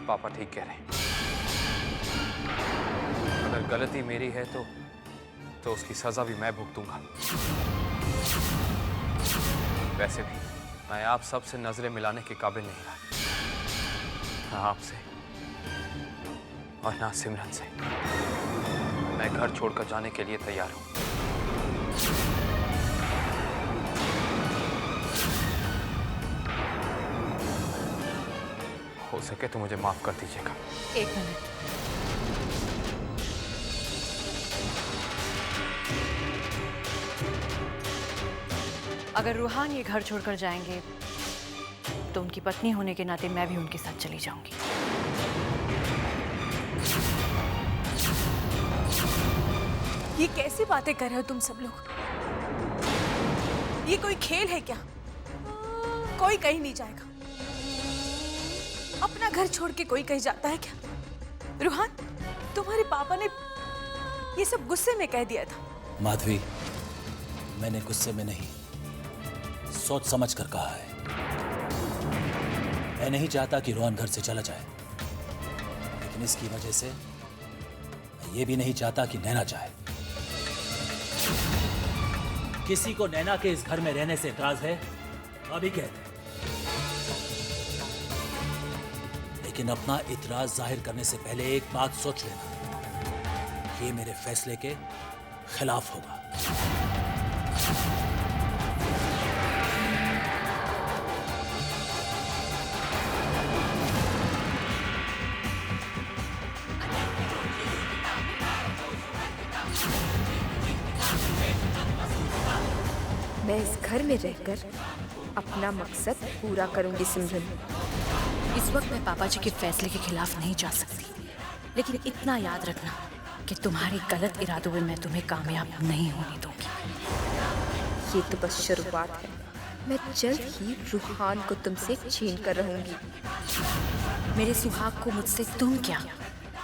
पापा ठीक कह रहे हैं। अगर गलती मेरी है तो उसकी सजा भी मैं भुगतूंगा। वैसे भी मैं आप सबसे नजरें मिलाने के काबिल नहीं रहा, ना आपसे और ना सिमरन से। मैं घर छोड़कर जाने के लिए तैयार हूं। हो सके तो मुझे माफ कर दीजिएगा। एक मिनट। अगर रूहान ये घर छोड़कर जाएंगे तो उनकी पत्नी होने के नाते मैं भी उनके साथ चली जाऊंगी। ये कैसी बातें कर रहे हो तुम सब लोग? ये कोई खेल है क्या? कोई कहीं नहीं जाएगा। अपना घर छोड़ के कोई कहीं जाता है क्या? रूहान, तुम्हारे पापा ने ये सब गुस्से में कह दिया था। माधवी, मैंने गुस्से में नहीं, सोच समझ कर कहा है। मैं नहीं चाहता कि रोहन घर से चला जाए, लेकिन इसकी वजह से मैं ये भी नहीं चाहता कि नैना जाए। किसी को नैना के इस घर में रहने से इतराज है, अभी कहते हैं, लेकिन अपना इतराज जाहिर करने से पहले एक बात सोच लेना, ये मेरे फैसले के खिलाफ होगा। मैं इस घर में रहकर अपना मकसद पूरा करूंगी सिमरन। इस वक्त मैं पापा जी के फैसले के खिलाफ नहीं जा सकती, लेकिन इतना याद रखना कि तुम्हारे गलत इरादों में मैं तुम्हें कामयाब नहीं होने दूंगी। ये तो बस शुरुआत है। मैं जल्द ही रूहान को तुमसे छीन कर रहूंगी। मेरे सुहाग को मुझसे तुम क्या,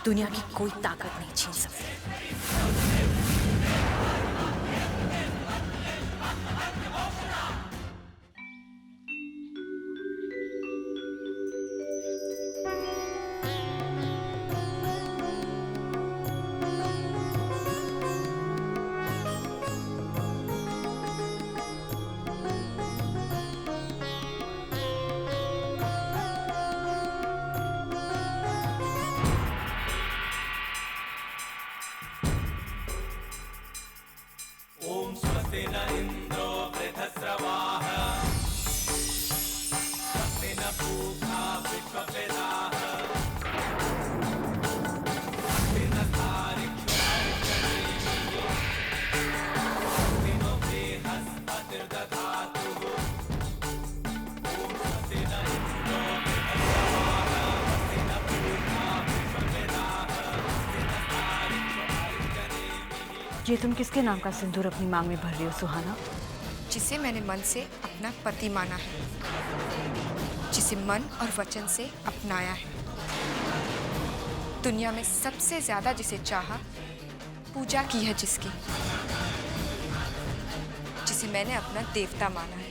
दुनिया की कोई ताकत नहीं छीन सकती। ये तुम किसके नाम का सिंदूर अपनी मांग में भर रही हो सुहाना? जिसे मैंने मन से अपना पति माना है, जिसे मन और वचन से अपनाया है, दुनिया में सबसे ज्यादा जिसे चाहा, पूजा की है जिसकी, जिसे मैंने अपना देवता माना है,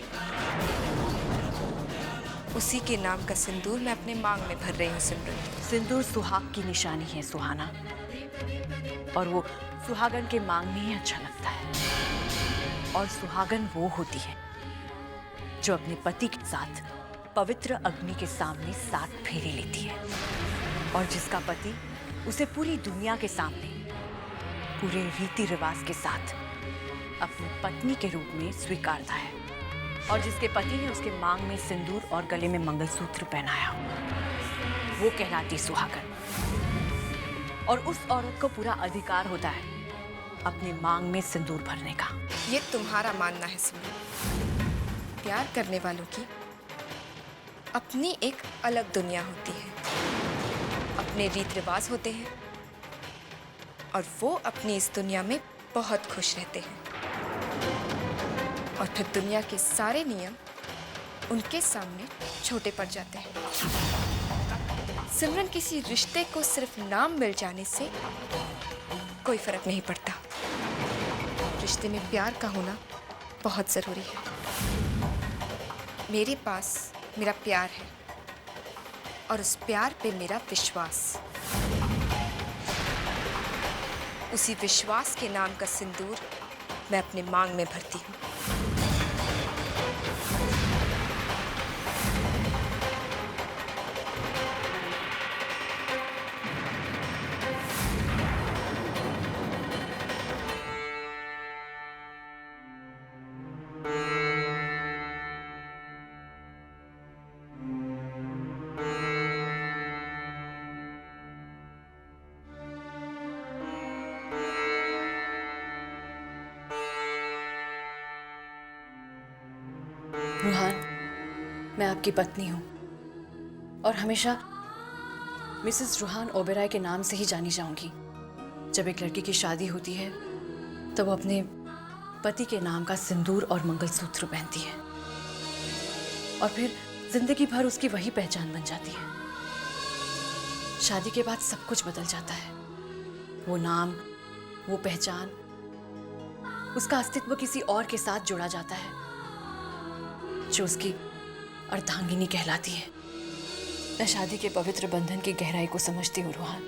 उसी के नाम का सिंदूर मैं अपने मांग में भर रही हूँ सिमरन। सिंदूर सुहाग की निशानी है सुहाना, और वो सुहागन के मांग में ही अच्छा लगता है। और सुहागन वो होती है जो अपने पति के साथ पवित्र अग्नि के सामने 7 फेरे लेती है, और जिसका पति उसे पूरी दुनिया के सामने पूरे रीति रिवाज के साथ अपनी पत्नी के रूप में स्वीकारता है, और जिसके पति ने उसके मांग में सिंदूर और गले में मंगलसूत्र पहनाया, वो कहलाती सुहागन। और उस औरत को पूरा अधिकार होता है अपने मांग में सिंदूर भरने का। ये तुम्हारा मानना है सिमरन। प्यार करने वालों की अपनी एक अलग दुनिया होती है, अपने रीत रिवाज होते हैं, और वो अपनी इस दुनिया में बहुत खुश रहते हैं। और फिर दुनिया के सारे नियम उनके सामने छोटे पड़ जाते हैं। सिमरन, किसी रिश्ते को सिर्फ नाम मिल जाने से कोई फर्क नहीं पड़ता। रिश्ते में प्यार का होना बहुत जरूरी है। मेरे पास मेरा प्यार है, और उस प्यार पे मेरा विश्वास। उसी विश्वास के नाम का सिंदूर मैं अपने मांग में भरती हूँ। रूहान, मैं आपकी पत्नी हूँ और हमेशा मिसेस रूहान ओबेरॉय के नाम से ही जानी जाऊंगी। जब एक लड़की की शादी होती है तो वो अपने पति के नाम का सिंदूर और मंगलसूत्र पहनती है और फिर जिंदगी भर उसकी वही पहचान बन जाती है। शादी के बाद सब कुछ बदल जाता है। वो नाम, वो पहचान, उसका अस्तित्व किसी और के साथ जोड़ा जाता है जो उसकी अर्धांगिनी कहलाती है। मैं शादी के पवित्र बंधन की गहराई को समझती हूँ रूहान,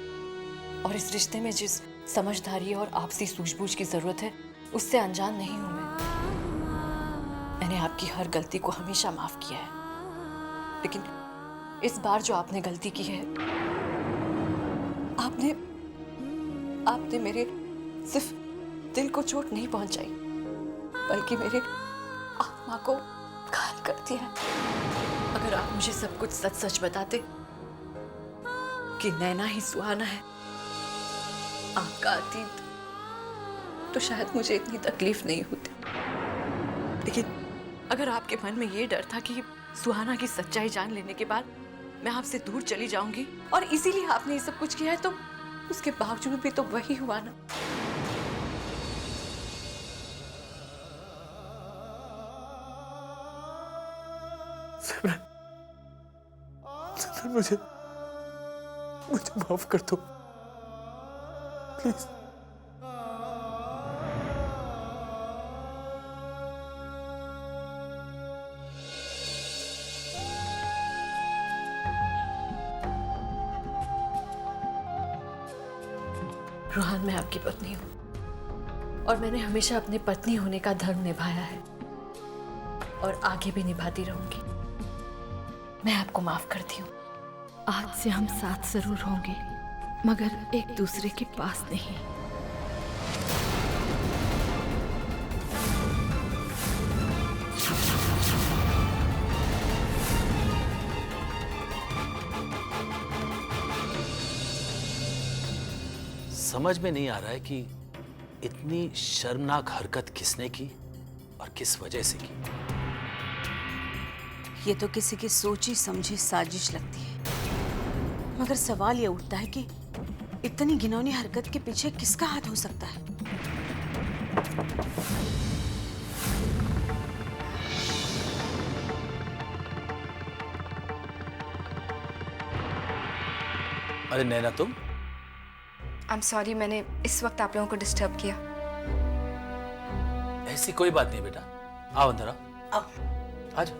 और इस रिश्ते में जिस समझदारी और आपसी सूझबूझ की जरूरत है उससे अनजान नहीं हूं मैंने आपकी हर गलती को हमेशा माफ किया है, लेकिन इस बार जो आपने गलती की है, आपने मेरे सिर्फ दिल को चोट नहीं पहुंचाई बल्कि मेरे आत्मा को घायल कर दिया है। अगर आप मुझे सब कुछ सच सच बताते कि नैना ही सुहाना है, आपका अतीत, तो शायद मुझे इतनी तकलीफ नहीं होती। लेकिन अगर आपके मन में ये डर था कि सुहाना की सच्चाई जान लेने के बाद मैं आपसे दूर चली जाऊंगी और इसीलिए आपने ये सब कुछ किया है, तो उसके बावजूद भी तो वही हुआ ना। मुझे माफ कर दो प्लीज। रोहन, मैं आपकी पत्नी हूँ और मैंने हमेशा अपने पत्नी होने का धर्म निभाया है और आगे भी निभाती रहूंगी। मैं आपको माफ करती हूँ। आज से हम साथ जरूर होंगे, मगर एक दूसरे के पास नहीं। समझ में नहीं आ रहा है कि इतनी शर्मनाक हरकत किसने की और किस वजह से की। ये तो किसी की सोची समझी साजिश लगती है, मगर सवाल ये उठता है कि इतनी घिनौनी हरकत के पीछे किसका हाथ हो सकता है? अरे नैना, तुम? आई एम सॉरी, मैंने इस वक्त आप लोगों को डिस्टर्ब किया। ऐसी कोई बात नहीं बेटा, आओ अंदर आओ। आज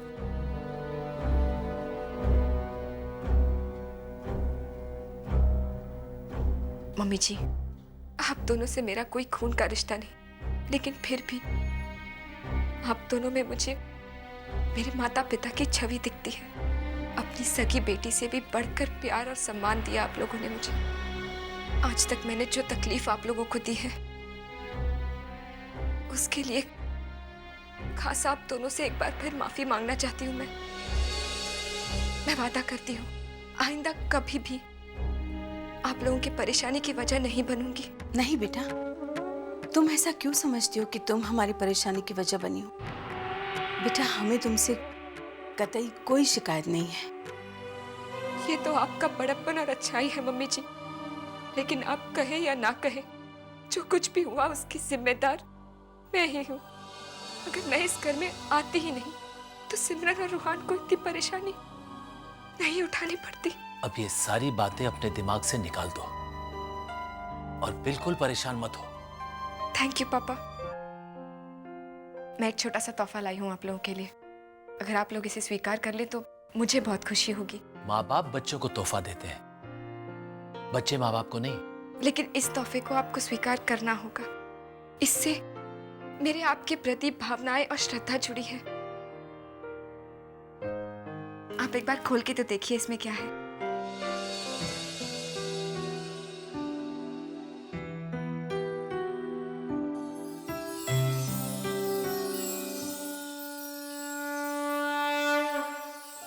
मम्मी जी, आप दोनों से मेरा कोई खून का रिश्ता नहीं, लेकिन फिर भी आप दोनों में मुझे मेरे माता पिता की छवि दिखती है। अपनी सगी बेटी से भी बढ़कर प्यार और सम्मान दिया आप लोगों ने मुझे। आज तक मैंने जो तकलीफ आप लोगों को दी है, उसके लिए खास आप दोनों से एक बार फिर माफी मांगना चाहती हूँ। मैं वादा करती हूँ आइंदा कभी भी आप लोगों की परेशानी की वजह नहीं बनूंगी। नहीं बेटा, तुम ऐसा क्यों समझती हो कि तुम हमारी परेशानी की वजह बनी हो? बेटा, हमें तुमसे कतई कोई शिकायत नहीं है। ये तो आपका बड़प्पन और अच्छाई है मम्मी जी, लेकिन आप कहे या ना कहे, जो कुछ भी हुआ उसकी जिम्मेदार मैं ही हूँ। अगर मैं इस घर में आती ही नहीं तो सिमरन और रूहान को इतनी परेशानी नहीं उठानी पड़ती। अब ये सारी बातें अपने दिमाग से निकाल दो और बिल्कुल परेशान मत हो। थैंक यू पापा। मैं एक छोटा सा तोहफा लाई हूँ आप लोगों के लिए। अगर आप लोग इसे स्वीकार कर ले तो मुझे बहुत खुशी होगी। माँ बाप बच्चों को तोहफा देते हैं, बच्चे माँ बाप को नहीं। लेकिन इस तोहफे को आपको स्वीकार करना होगा। इससे मेरे आपके प्रति भावनाएं और श्रद्धा जुड़ी है। आप एक बार खोल के तो देखिए इसमें क्या है।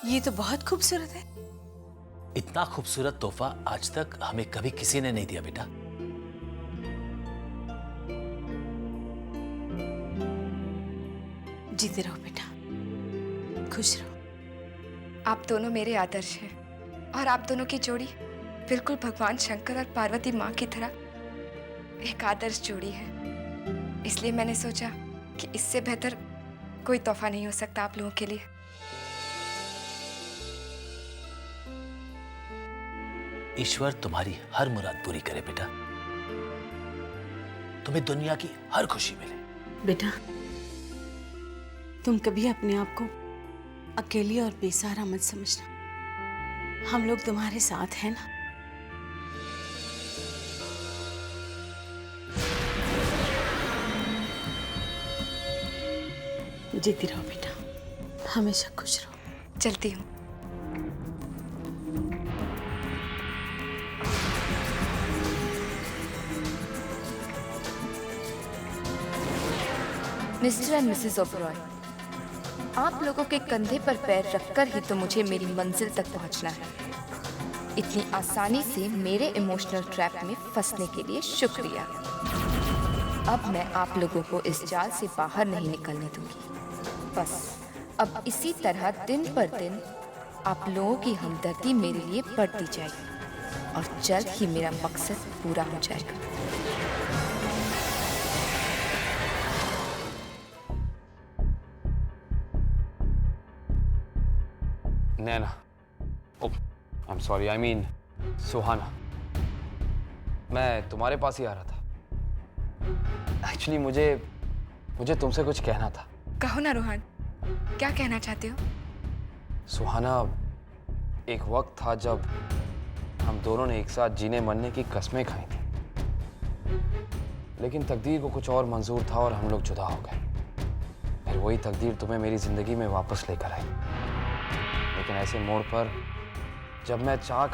ये तो बहुत खूबसूरत है। इतना खूबसूरत तोहफा आज तक हमें कभी किसी ने नहीं दिया बेटा। जीते रहो बेटा, खुश रहो। आप दोनों मेरे आदर्श हैं और आप दोनों की जोड़ी बिल्कुल भगवान शंकर और पार्वती माँ की तरह एक आदर्श जोड़ी है। इसलिए मैंने सोचा कि इससे बेहतर कोई तोहफा नहीं हो सकता आप लोगों के लिए। ईश्वर तुम्हारी हर मुराद पूरी करे बेटा, तुम्हें दुनिया की हर खुशी मिले। बेटा, तुम कभी अपने आप को अकेली और बेसहारा मत समझना। हम लोग तुम्हारे साथ हैं ना। जीती रहो बेटा, हमेशा खुश रहो। चलती हूँ। मिस्टर एंड मिसेस ओबरॉय, आप लोगों के कंधे पर पैर रखकर ही तो मुझे मेरी मंजिल तक पहुंचना है। इतनी आसानी से मेरे इमोशनल ट्रैप में फंसने के लिए शुक्रिया। अब मैं आप लोगों को इस जाल से बाहर नहीं निकलने दूंगी। बस अब इसी तरह दिन पर दिन आप लोगों की हमदर्दी मेरे लिए बढ़ती जाएगी और जल्द ही मेरा मकसद पूरा हो जाएगा। Naina, oh, I am sorry, I mean Suhana, मैं तुम्हारे पास ही आ रहा था। एक्चुअली मुझे तुमसे कुछ कहना था। कहो ना रोहन, क्या कहना चाहते हो? सुहाना, एक वक्त था जब हम दोनों ने एक साथ जीने मरने की कस्में खाई थी, लेकिन तकदीर को कुछ और मंजूर था और हम लोग जुदा हो गए। फिर वही तकदीर तुम्हें मेरी जिंदगी में वापस लेकर आई, लेकिन ऐसे मोड़ पर जब मैं चाह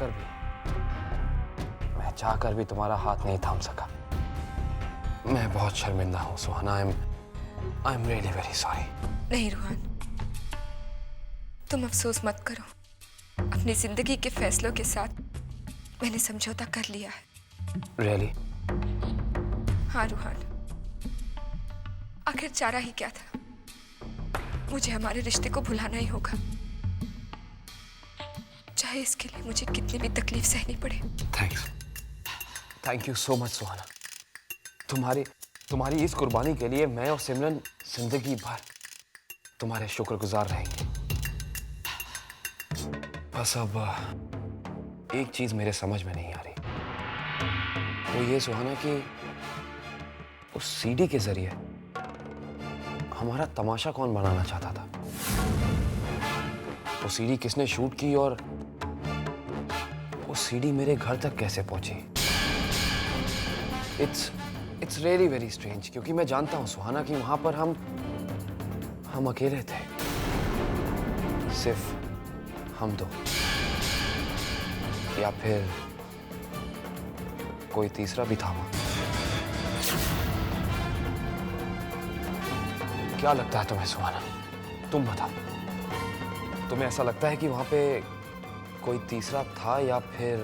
कर भी तुम्हारा हाथ नहीं थाम सका। मैं बहुत शर्मिंदा हूँ Suhana. I am really very sorry. नहीं रोहन, तुम अफसोस मत करो। अपनी जिंदगी के फैसलों के साथ मैंने समझौता कर लिया है। रियली? हाँ रोहन, आखिर चारा ही क्या था। मुझे हमारे रिश्ते को भुलाना ही होगा, चाहे इसके लिए मुझे कितनी भी तकलीफ सहनी पड़े। थैंक यू सो मच सुहाना। तुम्हारी इस कुर्बानी के लिए मैं और सिमरन जिंदगी भर तुम्हारे शुक्रगुजार रहेंगे। बस अब एक चीज मेरे समझ में नहीं आ रही, वो ये सुहाना कि उस सीडी के जरिए हमारा तमाशा कौन बनाना चाहता था। वो सीडी किसने शूट की और वो सीडी मेरे घर तक कैसे पहुंची। इट्स रियली वेरी स्ट्रेंज, क्योंकि मैं जानता हूं सुहाना कि वहां पर हम अकेले थे, सिर्फ हम दो, या फिर कोई तीसरा भी था वहां। क्या लगता है तुम्हें सुहाना? तुम बताओ, तुम्हें ऐसा लगता है कि वहां पे कोई तीसरा था या फिर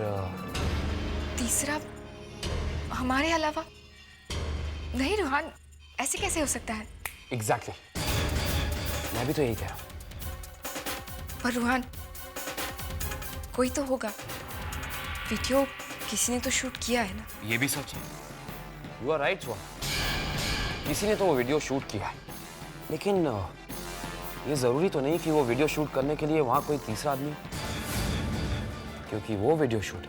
तीसरा हमारे अलावा? नहीं रोहन, ऐसे कैसे हो सकता है? एग्जैक्टली, मैं भी तो यही कह रहा हूं। पर रोहन, कोई तो होगा। वीडियो किसी ने तो शूट किया है ना? ये भी सच है। यू आर राइट सुहाना, किसी ने तो वो वीडियो शूट किया है, लेकिन ये जरूरी तो नहीं कि वो वीडियो शूट करने के लिए वहां कोई तीसरा आदमी, क्योंकि वो वीडियो शूट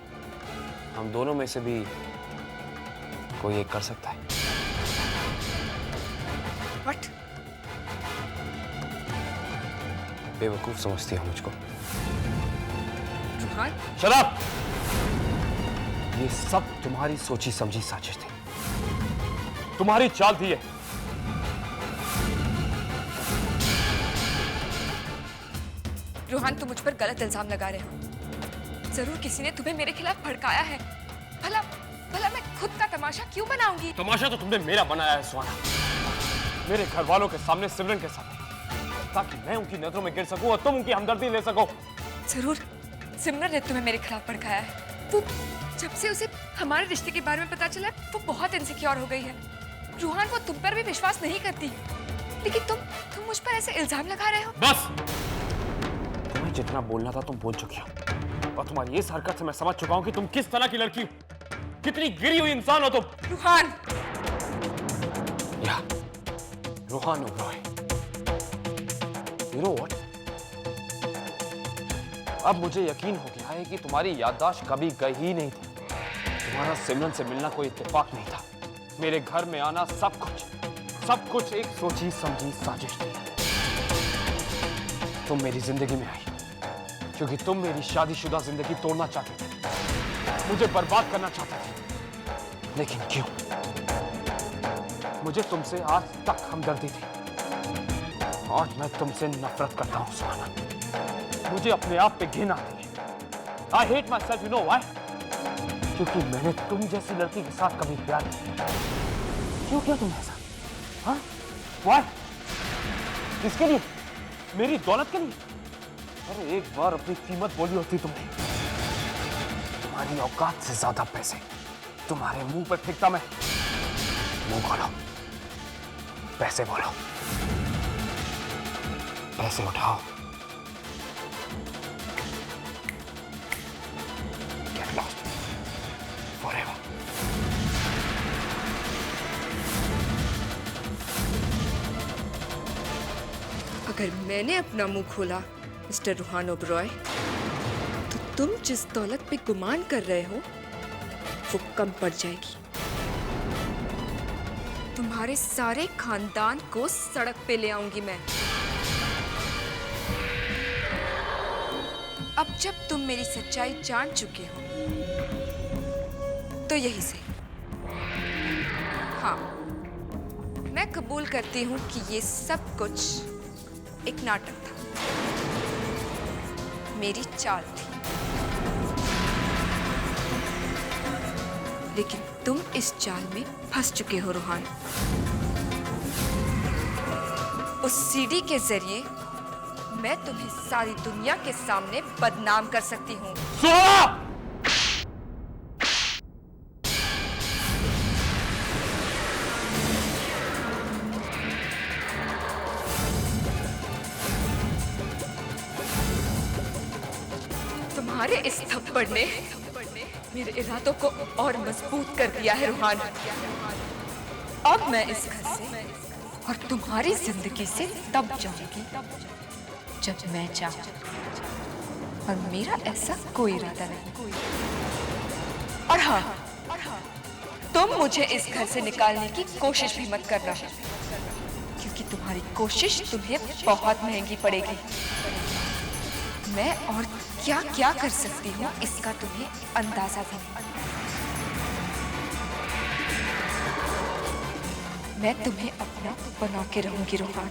हम दोनों में से भी कोई एक कर सकता है। व्हाट? बेवकूफ समझती हो मुझको? रूहान, शराब! ये सब तुम्हारी सोची समझी साजिश थी, तुम्हारी चाल थी ये। रूहान, तुम मुझ पर गलत इल्जाम लगा रहे हो। जरूर किसी ने तुम्हें मेरे खिलाफ भड़काया है। भला भला मैं खुद का तमाशा क्यों बनाऊंगी? तमाशा तो तुमने मेरा बनाया है सुहाना, मेरे घर वालों के सामने, सिमरन के सामने, ताकि मैं उनकी नजरों में गिर सकूं और तुम उनकी हमदर्दी ले सको। जरूर सिमरन ने तुम्हें मेरे खिलाफ भड़काया है। वो जब से उसे हमारे रिश्ते के बारे में पता चला, वो बहुत इनसिक्योर हो गई है। रूहान, वो तुम पर भी विश्वास नहीं करती, लेकिन तुम मुझ पर ऐसे इल्जाम लगा रहे हो। बस, तुम्हें जितना बोलना था तुम बोल चुकी हो, और तुम्हारी इस हरकत से मैं समझ चुका हूं कि तुम किस तरह की लड़की हो, कितनी गिरी हुई इंसान हो तुम। रूहान, या Ruhaan Oberoi, you know what? अब मुझे यकीन हो गया है कि तुम्हारी याददाश्त कभी गई ही नहीं थी। तुम्हारा सिमरन से मिलना कोई इत्तेफाक नहीं था। मेरे घर में आना सब कुछ एक सोची समझी साजिश थी। तुम मेरी जिंदगी में आई क्योंकि तुम मेरी शादीशुदा जिंदगी तोड़ना चाहते थे, मुझे बर्बाद करना चाहते थे। लेकिन क्यों? मुझे तुमसे आज तक हमदर्दी थी, आज मैं तुमसे नफरत करता हूं सुहाना। मुझे अपने आप पे घिन आती है। I hate myself, you know why? क्योंकि मैंने तुम जैसी लड़की के साथ कभी प्यार नहीं किया। क्यों किया तुमने ऐसा? हाँ? Why? किसके लिए? मेरी दौलत के लिए? अरे एक बार अपनी कीमत बोली होती तुमने। तुम्हारी औकात से ज्यादा पैसे तुम्हारे मुंह पे फेंकता मैं। मुंह खोलो, पैसे बोलो, पैसे उठाओ। Get lost forever. अगर मैंने अपना मुंह खोला मिस्टर रूहान ओबरॉय, तो तुम जिस दौलत पे गुमान कर रहे हो वो कम पड़ जाएगी। तुम्हारे सारे खानदान को सड़क पे ले आऊंगी मैं। अब जब तुम मेरी सच्चाई जान चुके हो, तो यही से, हाँ, मैं कबूल करती हूँ कि ये सब कुछ एक नाटक था, मेरी चाल थी। लेकिन तुम इस चाल में फंस चुके हो रूहान। उस सीडी के जरिए मैं तुम्हें सारी दुनिया के सामने बदनाम कर सकती हूँ। तुम्हारे इस थप्पड़ ने मेरे इरादों को और मजबूत कर दिया है रूहान। अब मैं इस घर से और तुम्हारी जिंदगी से तब जाऊंगी जब मैं चाहूं, और मेरा ऐसा कोई इरादा नहीं। और हाँ, तुम मुझे इस घर से निकालने की कोशिश भी मत करना, क्योंकि तुम्हारी कोशिश तुम्हें बहुत महंगी पड़ेगी। मैं और क्या क्या कर सकती हूँ इसका तुम्हें अंदाजा भी नहीं। मैं तुम्हें अपना बना के रहूंगी रूहान।